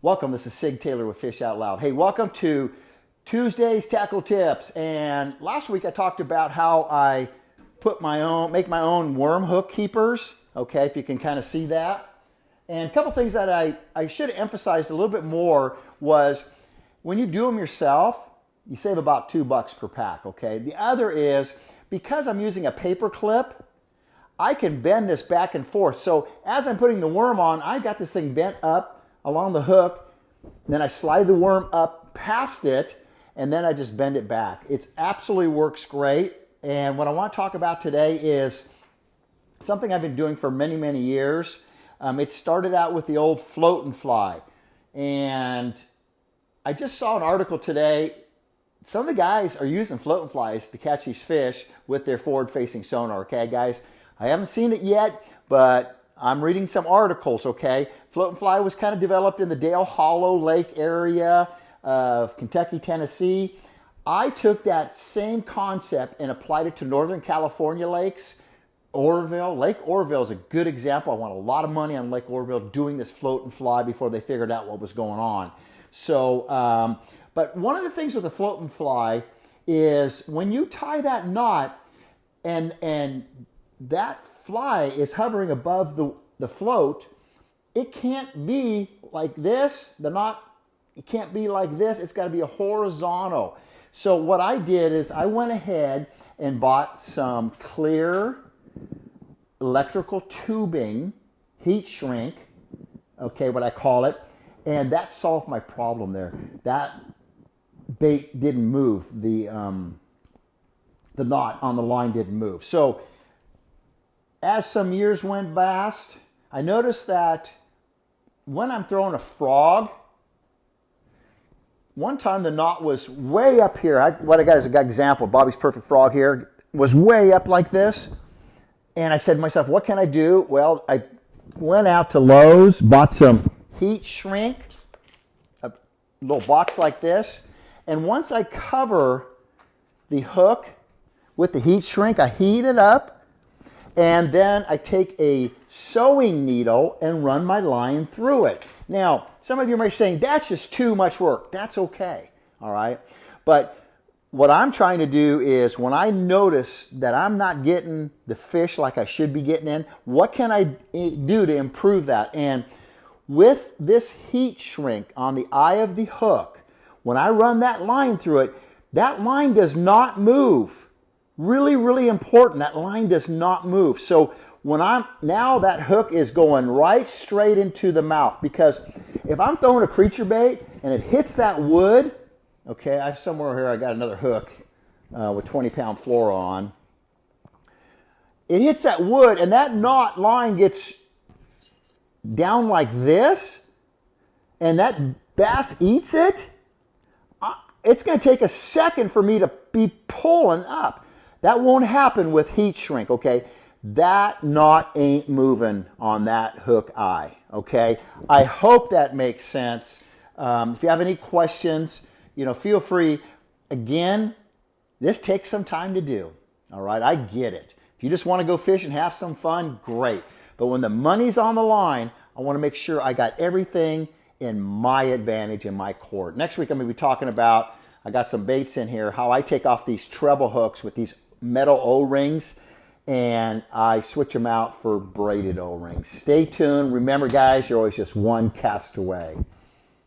Welcome, this is Sig Taylor with Fish Out Loud. Hey, welcome to Tuesday's Tackle Tips. And last week I talked about how I make my own worm hook keepers. Okay, if you can kind of see that. And a couple things that I should have emphasized a little bit more was when you do them yourself, you save about $2 per pack, okay? The other is, because I'm using a paper clip, I can bend this back and forth. So as I'm putting the worm on, I've got this thing bent up along the hook, then I slide the worm up past it, and then I just bend it back. It absolutely works great. And what I want to talk about today is something I've been doing for many, many years. It started out with the old float and fly. And I just saw an article today. Some of the guys are using float and flies to catch these fish with their forward-facing sonar. Okay, guys, I haven't seen it yet, but I'm reading some articles, okay? Float and fly was kind of developed in the Dale Hollow Lake area of Kentucky, Tennessee. I took that same concept and applied it to Northern California lakes. Oroville, Lake Oroville is a good example. I won a lot of money on Lake Oroville doing this float and fly before they figured out what was going on. So, but one of the things with the float and fly is when you tie that knot and that fly is hovering above the float, it can't be like this. The knot, it can't be like this. It's got to be a horizontal. So what I did is I went ahead and bought some clear electrical tubing, heat shrink, okay, what I call it, and that solved my problem there. That bait didn't move. The knot on the line didn't move. So as some years went past, I noticed that when I'm throwing a frog, one time the knot was way up here. What I got is a good example. Bobby's Perfect Frog here was way up like this. And I said to myself, what can I do? Well, I went out to Lowe's, bought some heat shrink, a little box like this. And once I cover the hook with the heat shrink, I heat it up. And then I take a sewing needle and run my line through it. Now, some of you might be saying, that's just too much work. That's okay, all right? But what I'm trying to do is when I notice that I'm not getting the fish like I should be getting in, what can I do to improve that? And with this heat shrink on the eye of the hook, when I run that line through it, that line does not move. Really, really important. That line does not move. So when now that hook is going right straight into the mouth, because if I'm throwing a creature bait and it hits that wood, okay, I have somewhere here I got another hook with 20-pound fluoro on. It hits that wood and that knot line gets down like this, and that bass eats it. It's going to take a second for me to be pulling up. That won't happen with heat shrink, okay? That knot ain't moving on that hook eye, okay? I hope that makes sense. If you have any questions, feel free. Again, this takes some time to do, all right? I get it. If you just want to go fish and have some fun, great. But when the money's on the line, I want to make sure I got everything in my advantage in my court. Next week, I'm going to be talking about, I got some baits in here, how I take off these treble hooks with these metal O-rings and I switch them out for braided O-rings. Stay tuned. Remember, guys, you're always just one cast away.